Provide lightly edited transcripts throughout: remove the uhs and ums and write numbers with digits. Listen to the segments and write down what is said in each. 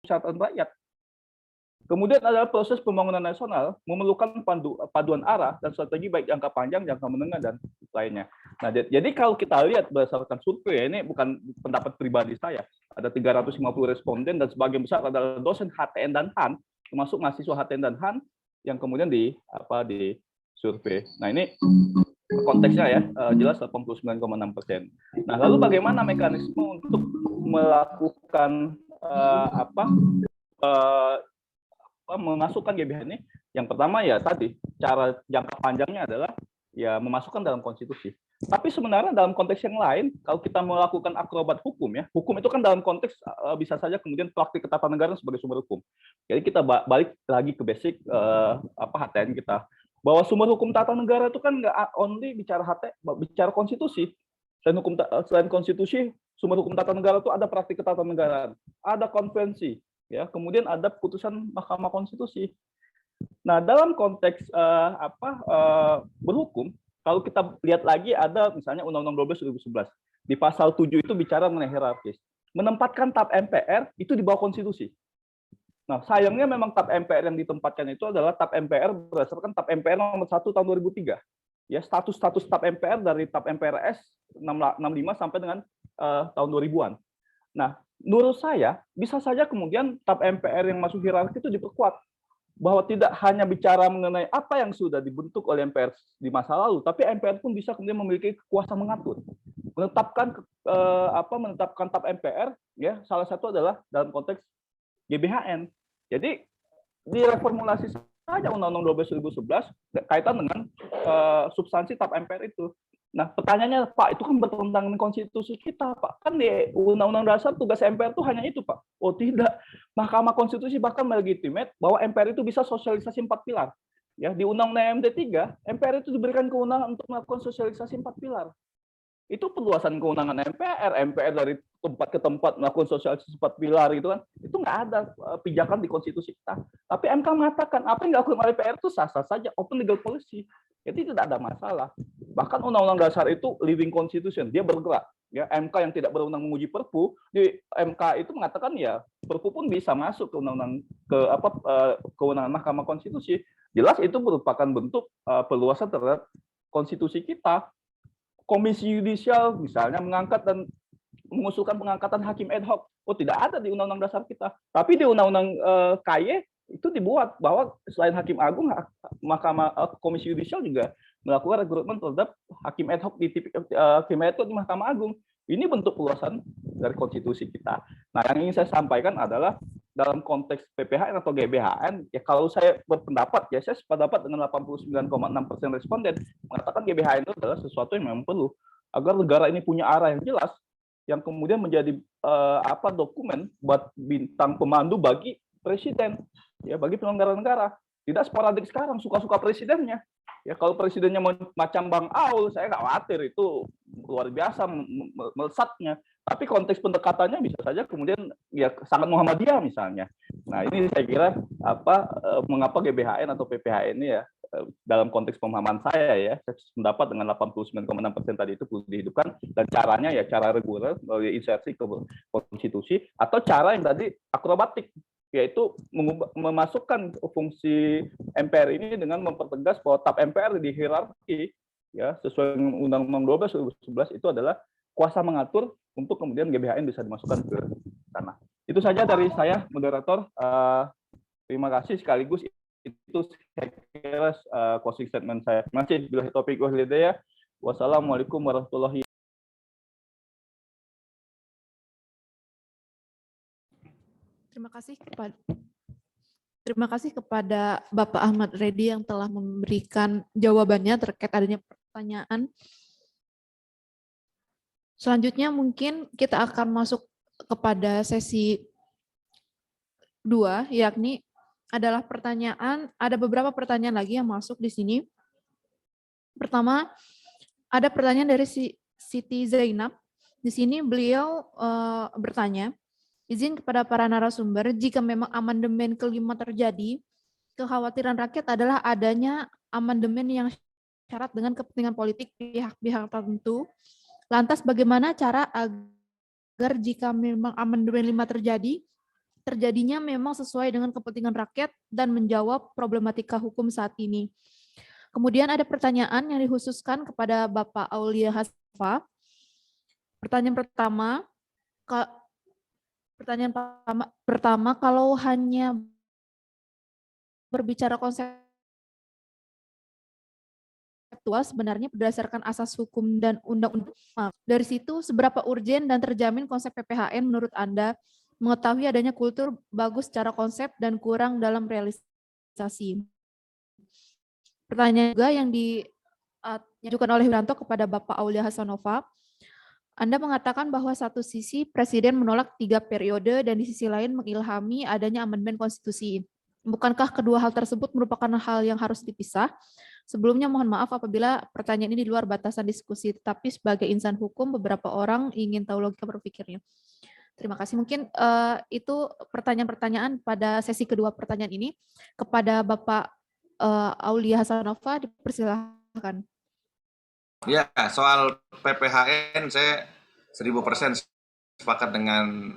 kesejahteraan rakyat. Kemudian adalah proses pembangunan nasional memerlukan paduan arah dan strategi baik jangka panjang, jangka menengah, dan lainnya. Nah, jadi kalau kita lihat berdasarkan survei, ini bukan pendapat pribadi saya, ada 350 responden dan sebagian besar adalah dosen HTN dan HAN, termasuk mahasiswa HTN dan HAN yang kemudian di survei. Nah, ini konteksnya ya, jelas 89,6%. Nah, lalu bagaimana mekanisme untuk melakukan memasukkan GBH ini? Yang pertama ya tadi, cara jangka panjangnya adalah ya memasukkan dalam konstitusi. Tapi sebenarnya dalam konteks yang lain, kalau kita melakukan akrobat hukum ya, hukum itu kan dalam konteks bisa saja kemudian praktik ketatanegaraan sebagai sumber hukum. Jadi kita balik lagi ke basic HTN kita, bahwa sumber hukum tata negara itu kan nggak only bicara bicara konstitusi. Selain konstitusi, sumber hukum tata negara itu ada praktik ketatanegaraan, ada konvensi, ya, kemudian ada putusan Mahkamah Konstitusi. Nah, dalam konteks berhukum, kalau kita lihat lagi ada misalnya Undang-Undang 12 2011. Di pasal 7 itu bicara mengenai hierarkis. Menempatkan TAP MPR itu di bawah konstitusi. Nah, sayangnya memang TAP MPR yang ditempatkan itu adalah TAP MPR berdasarkan TAP MPR nomor 1 tahun 2003. Ya, status TAP MPR dari TAP MPRS 65 sampai dengan tahun 2000-an. Nah, menurut saya bisa saja kemudian TAP MPR yang masuk hierarki itu diperkuat, bahwa tidak hanya bicara mengenai apa yang sudah dibentuk oleh MPR di masa lalu, tapi MPR pun bisa kemudian memiliki kekuasaan mengatur, menetapkan TAP MPR, ya, salah satu adalah dalam konteks GBHN. Jadi direformulasi saja Undang-Undang 12 2011 kaitan dengan substansi TAP MPR itu. Nah, pertanyaannya, Pak, itu kan bertentangan dengan konstitusi kita, Pak. Kan di Undang-Undang Dasar tugas MPR itu hanya itu, Pak. Oh, tidak. Mahkamah Konstitusi bahkan melegitimate bahwa MPR itu bisa sosialisasi 4 pilar. Ya, di Undang-Undang MD 3, MPR itu diberikan kewenangan untuk melakukan sosialisasi 4 pilar. Itu perluasan kewenangan MPR dari tempat ke tempat melakukan sosialisasi 4 pilar gitu kan. Itu nggak ada pijakan di konstitusi kita. Tapi MK mengatakan apa yang dilakukan oleh MPR itu sah-sah saja, open legal policy. Jadi tidak ada masalah. Bahkan Undang-Undang Dasar itu living constitution, dia bergerak. Ya, MK yang tidak berwenang menguji Perpu, di MK itu mengatakan ya Perpu pun bisa masuk ke undang-undang kewenangan Mahkamah Konstitusi. Jelas itu merupakan bentuk perluasan terhadap konstitusi kita. Komisi yudisial misalnya mengangkat dan mengusulkan pengangkatan hakim ad hoc. Oh, tidak ada di Undang-Undang Dasar kita. Tapi di Undang-Undang KY itu dibuat bahwa selain hakim agung, Komisi yudisial juga melakukan rekrutmen terhadap hakim ad hoc di Mahkamah Agung. Ini bentuk perluasan dari konstitusi kita. Nah, yang ingin saya sampaikan adalah dalam konteks PPHN atau GBHN, ya kalau saya berpendapat, ya saya sependapat dengan 89,6% responden mengatakan GBHN itu adalah sesuatu yang memang perlu agar negara ini punya arah yang jelas, yang kemudian menjadi dokumen buat bintang pemandu bagi presiden, ya, bagi penyelenggara negara. Tidak sporadik sekarang, suka-suka presidennya. Ya, kalau presidennya macam Bang Aul, saya nggak khawatir, itu luar biasa melesatnya. Tapi konteks pendekatannya bisa saja kemudian ya sangat Muhammadiyah misalnya. Nah, ini saya kira mengapa GBHN atau PPHN ini ya dalam konteks pemahaman saya pendapat dengan 89,6% tadi itu perlu dihidupkan, dan caranya ya cara reguler melalui insersi ke konstitusi atau cara yang tadi akrobatik, yaitu memasukkan fungsi MPR ini dengan mempertegas bahwa TAP MPR di hierarki ya sesuai dengan Undang-Undang 12 2011 itu adalah kuasa mengatur untuk kemudian GBHN bisa dimasukkan ke sana. Itu saja dari saya, moderator. Terima kasih sekaligus itu saya kira closing statement saya. Terima kasih. Billahi taufiq wal hidayah. Wassalamualaikum warahmatullahi. Terima kasih kepada Bapak Ahmad Reddy yang telah memberikan jawabannya terkait adanya pertanyaan. Selanjutnya mungkin kita akan masuk kepada sesi 2, yakni adalah pertanyaan, ada beberapa pertanyaan lagi yang masuk di sini. Pertama, ada pertanyaan dari Siti Zainab. Di sini beliau bertanya, izin kepada para narasumber, jika memang amandemen kelima terjadi, kekhawatiran rakyat adalah adanya amandemen yang syarat dengan kepentingan politik pihak-pihak tertentu. Lantas bagaimana cara agar jika memang amandemen 5 terjadi, terjadinya memang sesuai dengan kepentingan rakyat dan menjawab problematika hukum saat ini. Kemudian ada pertanyaan yang dikhususkan kepada Bapak Aulia Hasfa. Pertanyaan pertama, kalau hanya berbicara konseptual sebenarnya berdasarkan asas hukum dan undang-undang. Dari situ, seberapa urgen dan terjamin konsep PPHN menurut Anda mengetahui adanya kultur bagus secara konsep dan kurang dalam realisasi? Pertanyaan juga yang diajukan oleh Wiranto kepada Bapak Aulia Hasanova. Anda mengatakan bahwa satu sisi Presiden menolak 3 periode dan di sisi lain mengilhami adanya amandemen konstitusi. Bukankah kedua hal tersebut merupakan hal yang harus dipisah? Sebelumnya mohon maaf apabila pertanyaan ini di luar batasan diskusi, tetapi sebagai insan hukum beberapa orang ingin tahu logika berpikirnya. Terima kasih. Mungkin itu pertanyaan-pertanyaan pada sesi kedua pertanyaan ini. Kepada Bapak Aulia Hasanova, dipersilahkan. Ya, soal PPHN saya 1000% sepakat dengan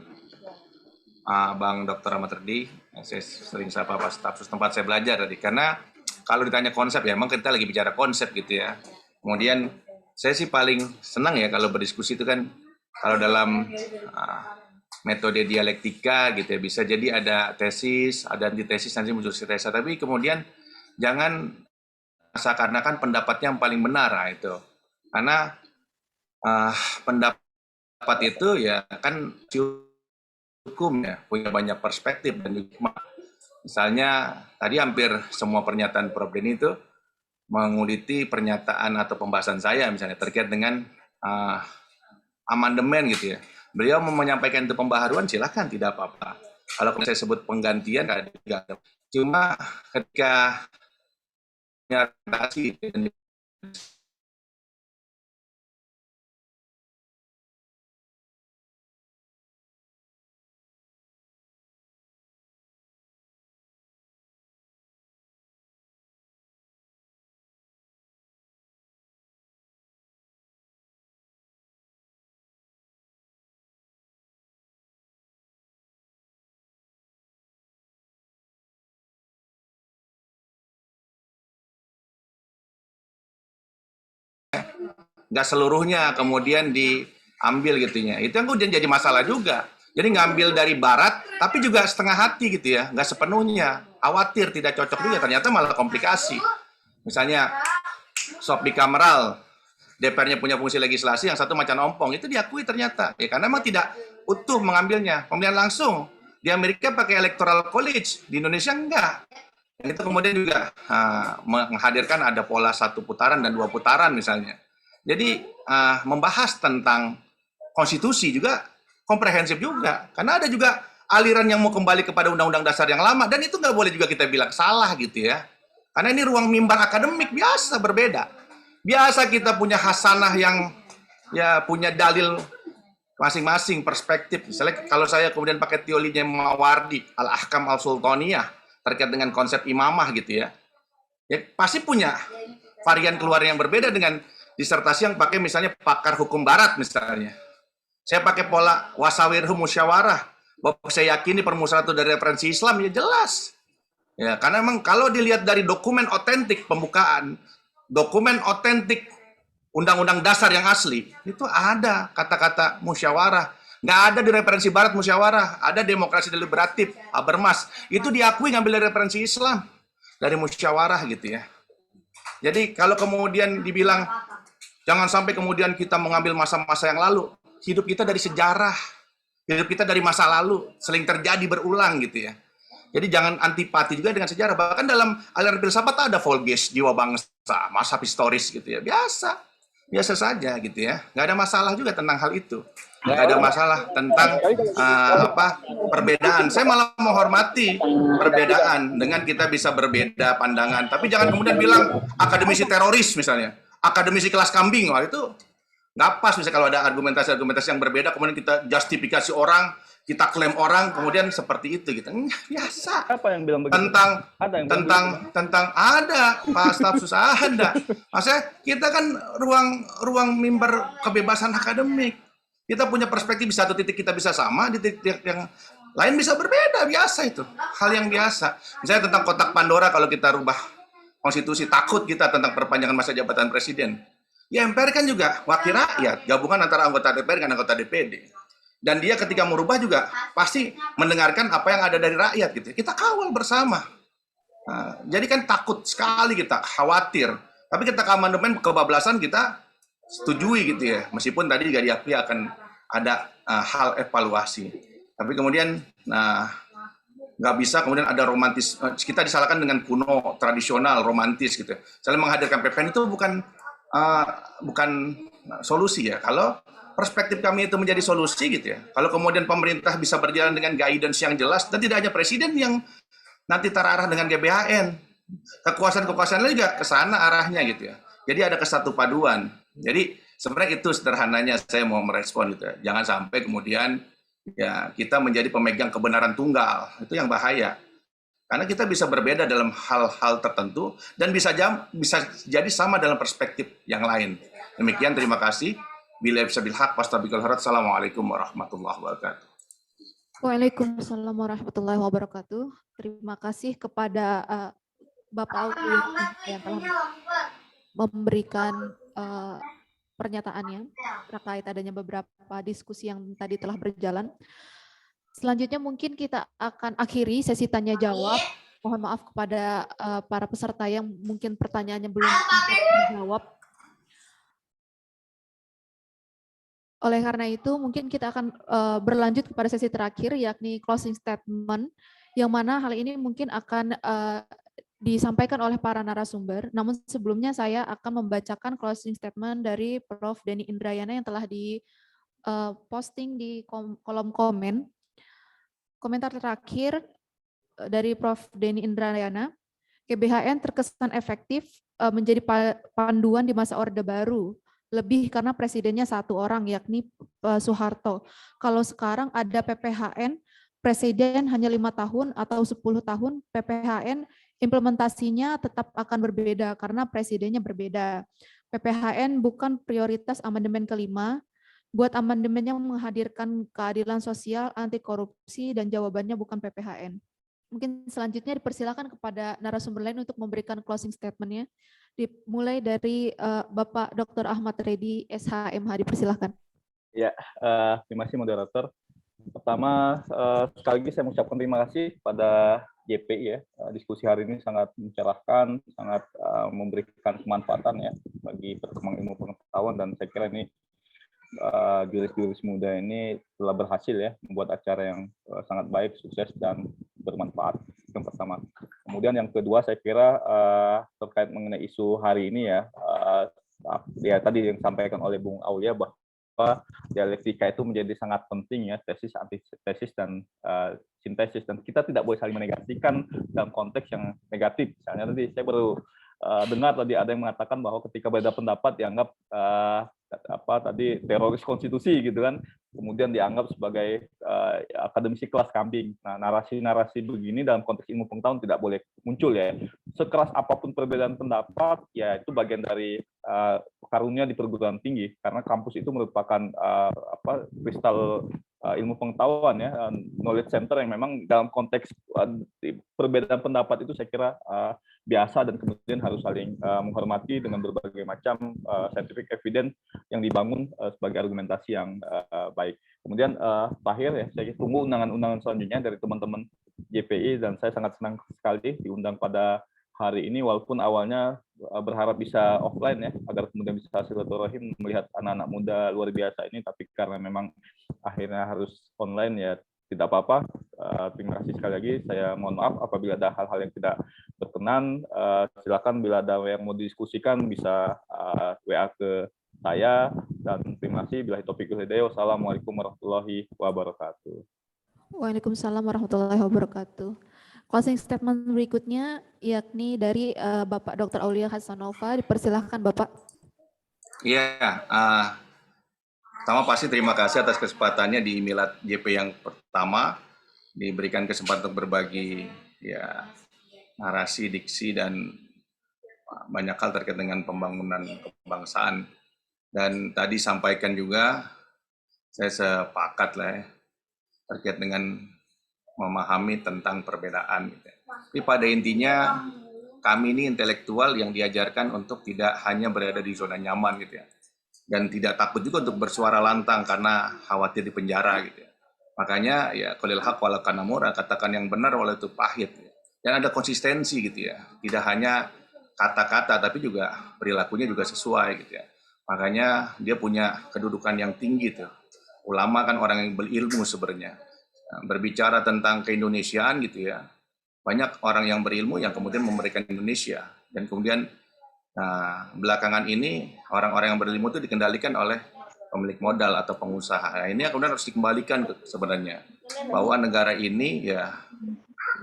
Bang Dr. Ahmad Reddy. Saya sering sapa Pak Stafsus tempat saya belajar tadi. Karena kalau ditanya konsep ya, memang kita lagi bicara konsep gitu ya. Kemudian saya sih paling senang ya kalau berdiskusi itu kan kalau dalam metode dialektika gitu ya, bisa jadi ada tesis, ada antitesis, nanti muncul sintesa. Tapi kemudian jangan seakan-akan pendapatnya yang paling benar itu. Karena pendapat itu ya kan hukum ya, punya banyak perspektif dan hikmah. Misalnya tadi hampir semua pernyataan Prof. Denny itu menguliti pernyataan atau pembahasan saya misalnya terkait dengan amandemen gitu ya. Beliau mau menyampaikan itu pembaharuan, silahkan, tidak apa-apa. Kalau saya sebut penggantian, tidak ada. Cuma ketika nyatasi nggak seluruhnya kemudian diambil gitunya. Itu yang kemudian jadi masalah juga. Jadi ngambil dari barat, tapi juga setengah hati gitu ya, nggak sepenuhnya. Khawatir tidak cocok juga, ternyata malah komplikasi. Misalnya, sop bicameral, DPR-nya punya fungsi legislasi, yang satu macan ompong, itu diakui ternyata. Ya, karena memang tidak utuh mengambilnya. Pemilihan langsung, di Amerika pakai electoral college, di Indonesia enggak. Dan itu kemudian juga menghadirkan ada pola 1 putaran dan 2 putaran misalnya. Jadi membahas tentang konstitusi juga komprehensif juga. Karena ada juga aliran yang mau kembali kepada undang-undang dasar yang lama, dan itu nggak boleh juga kita bilang salah gitu ya. Karena ini ruang mimbar akademik, biasa berbeda. Biasa kita punya hasanah yang ya punya dalil masing-masing perspektif. Misalnya kalau saya kemudian pakai teorinya Mawardi, Al-Ahkam Al-Sultaniyah, terkait dengan konsep imamah gitu ya. Ya pasti punya varian keluar yang berbeda dengan disertasi yang pakai misalnya pakar hukum barat misalnya. Saya pakai pola wasawirhu musyawarah, bahwa saya yakini permusyawaratan dari referensi Islam, ya jelas. Ya, karena memang kalau dilihat dari dokumen otentik pembukaan, dokumen otentik undang-undang dasar yang asli, itu ada kata-kata musyawarah. Nggak ada di referensi barat musyawarah, ada demokrasi deliberatif, Habermas. Itu diakui ngambil dari referensi Islam, dari musyawarah gitu ya. Jadi kalau kemudian dibilang, jangan sampai kemudian kita mengambil masa-masa yang lalu. Hidup kita dari sejarah, hidup kita dari masa lalu, sering terjadi berulang gitu ya. Jadi jangan antipati juga dengan sejarah. Bahkan dalam aliran filsafat ada Volges, jiwa bangsa, masa historis gitu ya. Biasa saja gitu ya. Nggak ada masalah juga tentang hal itu. Nggak ada masalah tentang perbedaan. Saya malah menghormati perbedaan dengan kita bisa berbeda pandangan. Tapi jangan kemudian bilang akademisi teroris misalnya, akademisi kelas kambing, wah itu nggak pas. Misalnya kalau ada argumentasi-argumentasi yang berbeda, kemudian kita justifikasi orang, kita klaim orang, kemudian seperti itu gitu. Biasa. Apa yang bilang begitu? Tentang ada Pak Stafsus ada. Maksudnya kita kan ruang mimbar kebebasan akademik. Kita punya perspektif di satu titik kita bisa sama, di titik yang Lain bisa berbeda, biasa itu. Hal yang biasa. Misalnya tentang kotak Pandora kalau kita rubah konstitusi, takut kita tentang perpanjangan masa jabatan presiden. Ya MPR kan juga wakil rakyat, gabungan antara anggota DPR dengan anggota DPD. Dan dia ketika merubah juga pasti mendengarkan apa yang ada dari rakyat gitu. Kita kawal bersama. Nah, jadi kan takut sekali kita, khawatir. Tapi ketika amandemen kebablasan kita setujui gitu ya. Meskipun tadi juga diakui akan ada hal evaluasi. Tapi kemudian, nah nggak bisa kemudian ada romantis. Kita disalahkan dengan kuno, tradisional, romantis gitu. Saling menghadirkan PPN itu bukan solusi ya. Kalau perspektif kami itu menjadi solusi gitu ya. Kalau kemudian pemerintah bisa berjalan dengan guidance yang jelas dan tidak hanya presiden yang nanti terarah dengan GBHN, kekuasaan-kekuasaan lain juga ke sana arahnya gitu ya. Jadi ada kesatu paduan. Jadi sebenarnya itu sederhananya saya mau merespon gitu ya. Jangan sampai kemudian ya kita menjadi pemegang kebenaran tunggal, itu yang bahaya karena kita bisa berbeda dalam hal-hal tertentu dan bisa jadi sama dalam perspektif yang lain. Demikian, terima kasih. Bila bisa bilhaq, pastabikul harat. Assalamualaikum warahmatullahi wabarakatuh. Waalaikumsalam warahmatullahi wabarakatuh. Terima kasih kepada Bapak Aulia yang telah memberikan pernyataannya terkait adanya beberapa diskusi yang tadi telah berjalan. Selanjutnya mungkin kita akan akhiri sesi tanya jawab. Mohon maaf kepada para peserta yang mungkin pertanyaannya belum terjawab. Oleh karena itu mungkin kita akan berlanjut kepada sesi terakhir yakni closing statement yang mana hal ini mungkin akan disampaikan oleh para narasumber. Namun sebelumnya saya akan membacakan closing statement dari Prof. Denny Indrayana yang telah diposting di kolom komen. Komentar terakhir dari Prof. Denny Indrayana, GBHN terkesan efektif menjadi panduan di masa Orde Baru. Lebih karena presidennya satu orang yakni Soeharto. Kalau sekarang ada PPHN, presiden hanya 5 tahun atau 10 tahun, PPHN implementasinya tetap akan berbeda karena presidennya berbeda. PPHN bukan prioritas amandemen kelima, buat amandemen yang menghadirkan keadilan sosial, anti korupsi, dan jawabannya bukan PPHN. Mungkin selanjutnya dipersilakan kepada narasumber lain untuk memberikan closing statement-nya. Dimulai dari Bapak Dr. Ahmad Reddy, SHMH, dipersilakan. Ya, terima kasih moderator. Pertama, sekali lagi saya mengucapkan terima kasih pada JPI ya. Diskusi hari ini sangat mencerahkan, sangat memberikan kemanfaatan ya bagi perkembangan ilmu pengetahuan, dan saya kira ini jurus-jurus muda ini telah berhasil ya membuat acara yang sangat baik, sukses, dan bermanfaat. Yang pertama. Kemudian yang kedua, saya kira terkait mengenai isu hari ini ya, ya tadi yang disampaikan oleh Bung Aulia bahwa dialektika itu menjadi sangat penting ya, tesis, antitesis, dan sintesis, dan kita tidak boleh saling menegasikan dalam konteks yang negatif. Misalnya tadi saya baru dengar tadi ada yang mengatakan bahwa ketika berbeda pendapat dianggap teroris konstitusi gitu kan, kemudian dianggap sebagai akademisi kelas kambing. Nah, narasi-narasi begini dalam konteks ilmu pengetahuan tidak boleh muncul ya. Sekeras apapun perbedaan pendapat, ya itu bagian dari karunia di perguruan tinggi, karena kampus itu merupakan kristal ilmu pengetahuan ya, knowledge center yang memang dalam konteks perbedaan pendapat itu saya kira biasa, dan kemudian harus saling menghormati dengan berbagai macam scientific evidence yang dibangun sebagai argumentasi yang baik. Kemudian terakhir ya, saya tunggu undangan-undangan selanjutnya dari teman-teman JPI, dan saya sangat senang sekali diundang pada hari ini, walaupun awalnya berharap bisa offline ya, agar kemudian bisa silaturahim melihat anak-anak muda luar biasa ini, tapi karena memang akhirnya harus online ya tidak apa-apa. Terima kasih sekali lagi. Saya mohon maaf apabila ada hal-hal yang tidak berkenan. Silakan bila ada yang mau didiskusikan bisa WA ke saya, dan terima kasih. Billahi taufiq wal hidayah. Wassalamualaikum warahmatullahi wabarakatuh. Waalaikumsalam warahmatullahi wabarakatuh. Closing statement berikutnya yakni dari Bapak Dr. Aulia Hasanova. Dipersilahkan Bapak. Iya, pertama pasti terima kasih atas kesempatannya di Milad JP yang pertama, diberikan kesempatan untuk berbagi ya narasi, diksi, dan banyak hal terkait dengan pembangunan kebangsaan. Dan tadi sampaikan juga, saya sepakat lah ya, terkait dengan memahami tentang perbedaan. Gitu. Tapi pada intinya kami ini intelektual yang diajarkan untuk tidak hanya berada di zona nyaman gitu ya, dan tidak takut juga untuk bersuara lantang karena khawatir di penjara gitu ya. Makanya ya qalil haq wala kanamura, katakan yang benar walau itu pahit. Ya. Dan ada konsistensi gitu ya, tidak hanya kata-kata tapi juga perilakunya juga sesuai gitu ya. Makanya dia punya kedudukan yang tinggi tuh. Ulama kan orang yang berilmu sebenarnya. Nah, berbicara tentang keindonesiaan gitu ya. Banyak orang yang berilmu yang kemudian memberikan Indonesia, dan kemudian belakangan ini orang-orang yang berilmu itu dikendalikan oleh pemilik modal atau pengusaha. Nah, ini yang kemudian harus dikembalikan sebenarnya, bahwa negara ini ya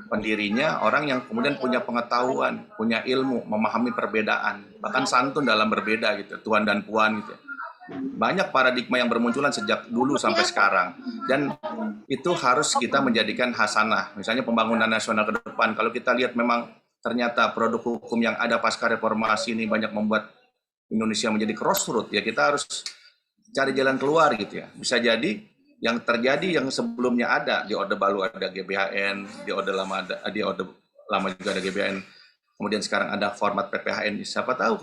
pendirinya orang yang kemudian punya pengetahuan, punya ilmu, memahami perbedaan, bahkan santun dalam berbeda gitu, tuan dan puan gitu. Banyak paradigma yang bermunculan sejak dulu sampai sekarang, dan itu harus kita menjadikan hasanah. Misalnya pembangunan nasional ke depan, kalau kita lihat memang ternyata produk hukum yang ada pasca reformasi ini banyak membuat Indonesia menjadi crossroad, ya kita harus cari jalan keluar gitu ya. Bisa jadi yang terjadi yang sebelumnya ada di Orde Baru ada GBHN, di Orde Lama juga ada GBHN, kemudian sekarang ada format PPHN. Siapa tahu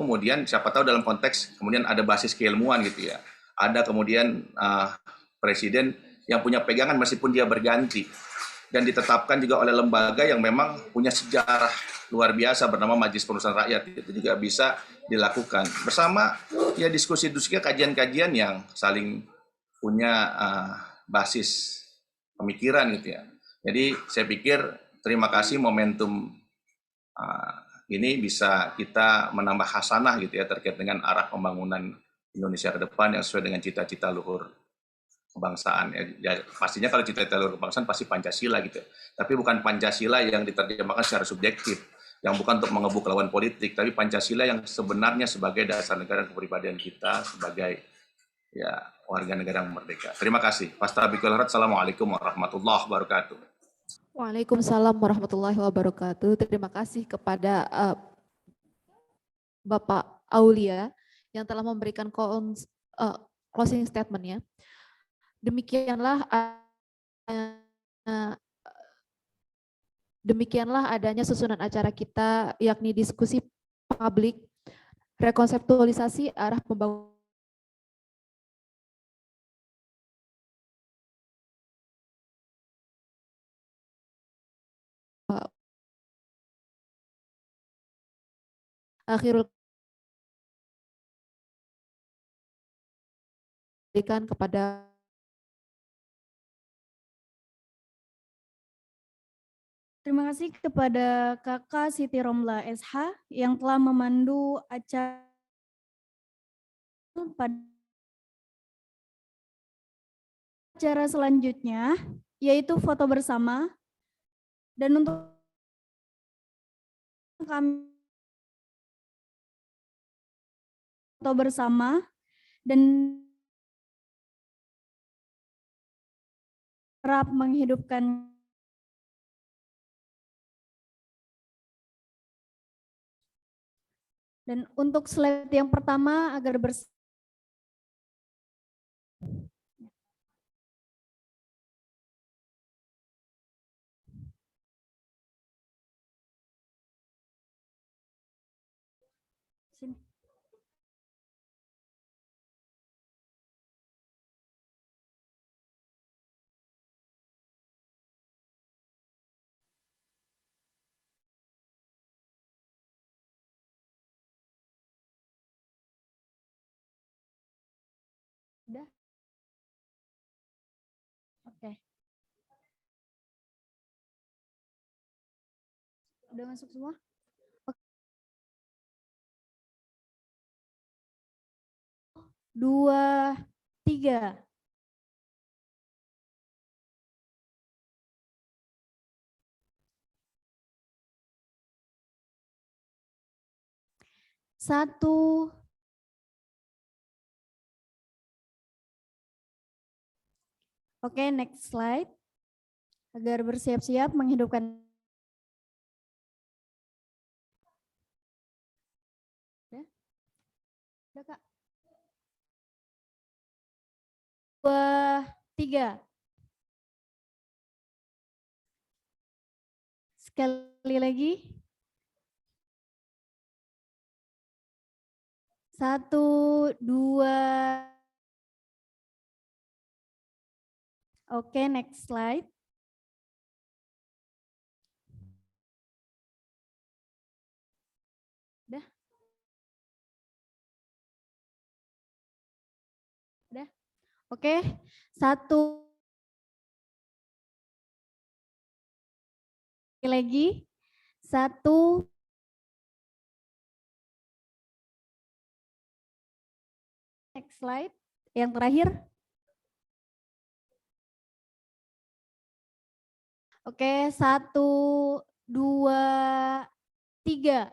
dalam konteks kemudian ada basis keilmuan gitu ya. Ada kemudian presiden yang punya pegangan meskipun dia berganti, dan ditetapkan juga oleh lembaga yang memang punya sejarah luar biasa bernama Majelis Perusahaan Rakyat. Itu juga bisa dilakukan bersama ya, diskusi-diskusi, kajian-kajian yang saling punya basis pemikiran gitu ya. Jadi saya pikir terima kasih momentum ini bisa kita menambah hasanah gitu ya terkait dengan arah pembangunan Indonesia ke depan yang sesuai dengan cita-cita luhur kebangsaan. Ya, pastinya kalau cita-cita luhur kebangsaan pasti Pancasila gitu. Tapi bukan Pancasila yang diterjemahkan secara subjektif, yang bukan untuk mengebuk lawan politik, tapi Pancasila yang sebenarnya sebagai dasar negara dan kepribadian kita sebagai ya warga negara yang merdeka. Terima kasih. Assalamualaikum warahmatullahi wabarakatuh. Waalaikumsalam warahmatullahi wabarakatuh. Terima kasih kepada Bapak Aulia yang telah memberikan closing statement-nya. Demikianlah adanya susunan acara kita, yakni diskusi publik, rekonseptualisasi arah pembangunan akhirul berikan kepada Terima kasih kepada Kakak Siti Romla SH yang telah memandu acara pada acara selanjutnya, yaitu foto bersama. Dan untuk kami foto bersama dan kerap menghidupkan. Dan untuk slide yang pertama agar sini. Udah? Oke. Udah masuk semua? Oke. 2, 3. Satu. Oke, next slide. Agar bersiap-siap menghidupkan. Udah, Kak. 2, 3. Sekali lagi. 1, 2. Oke, next slide. Udah? Udah? Oke, 1 lagi. 1. Next slide. Yang terakhir. Oke, 1, 2, 3.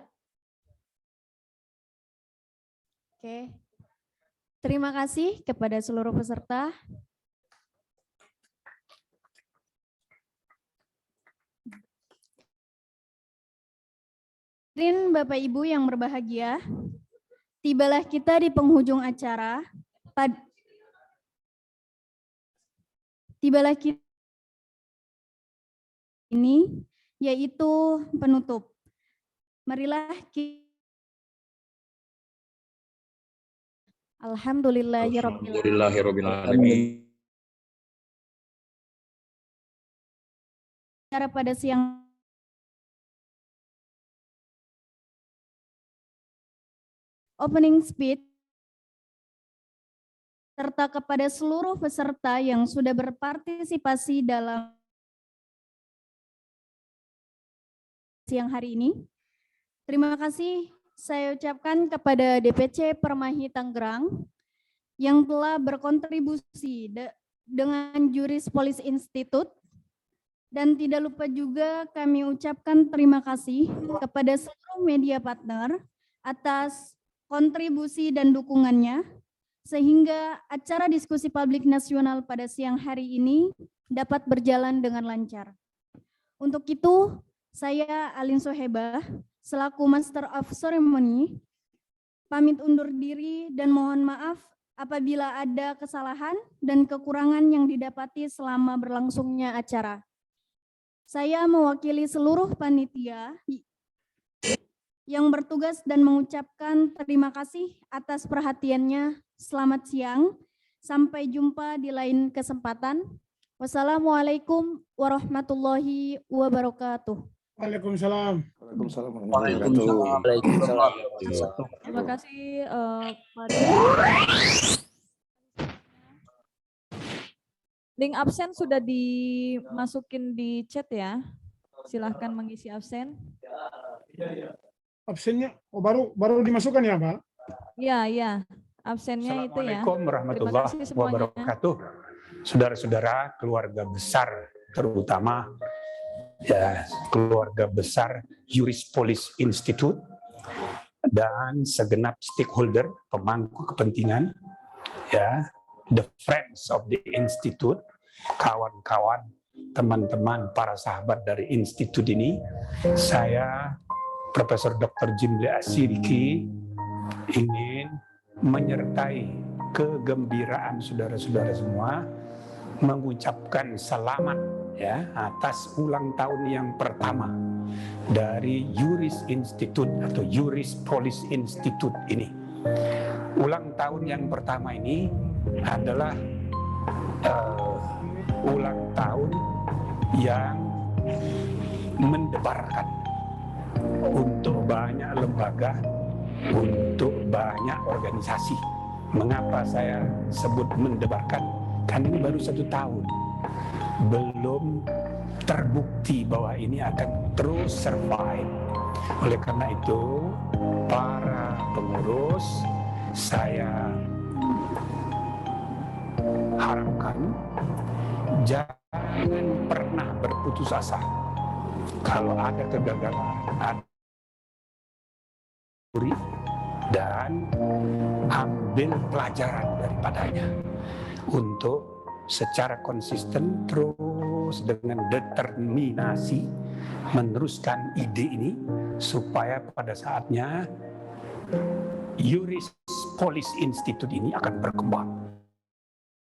Oke. Terima kasih kepada seluruh peserta. Hadirin Bapak Ibu yang berbahagia, tibalah kita di penghujung acara. Tibalah kita ini, yaitu penutup. Marilah kita Alhamdulillahirabbil alamin. Acara pada siang opening speech serta kepada seluruh peserta yang sudah berpartisipasi dalam siang hari ini. Terima kasih saya ucapkan kepada DPC Permai Tangerang yang telah berkontribusi dengan Juris Police Institute, dan tidak lupa juga kami ucapkan terima kasih kepada seluruh media partner atas kontribusi dan dukungannya sehingga acara diskusi publik nasional pada siang hari ini dapat berjalan dengan lancar. Untuk itu, saya Alin Sohebah selaku Master of Ceremony pamit undur diri dan mohon maaf apabila ada kesalahan dan kekurangan yang didapati selama berlangsungnya acara. Saya mewakili seluruh panitia yang bertugas dan mengucapkan terima kasih atas perhatiannya. Selamat siang, sampai jumpa di lain kesempatan. Wassalamualaikum warahmatullahi wabarakatuh. Waalaikumsalam. Waalaikumsalam. Terima kasih pada link absen sudah dimasukin di chat ya. Silahkan mengisi absen. Absennya baru dimasukkan ya, Pak? Iya, iya. Absennya itu ya. Assalamualaikum warahmatullahi wabarakatuh. Saudara-saudara, keluarga besar, terutama ya keluarga besar Juris Police Institute dan segenap stakeholder, pemangku kepentingan, ya, the friends of the institute, kawan-kawan, teman-teman, para sahabat dari institut ini. Saya Profesor Dr. Jimli Asyidiki ingin menyertai kegembiraan saudara-saudara semua, mengucapkan selamat ya atas ulang tahun yang pertama dari Juris Institute atau Juris Police Institute ini. Ulang tahun yang pertama ini adalah ulang tahun yang mendebarkan untuk banyak lembaga, untuk banyak organisasi. Mengapa saya sebut mendebarkan? Kan ini baru 1 tahun. Belum terbukti bahwa ini akan terus survive. Oleh karena itu, para pengurus, saya harapkan jangan pernah berputus asa. Kalau ada kegagalan, dan ambil pelajaran daripadanya untuk secara konsisten terus dengan determinasi meneruskan ide ini supaya pada saatnya Juris Police Institute ini akan berkembang.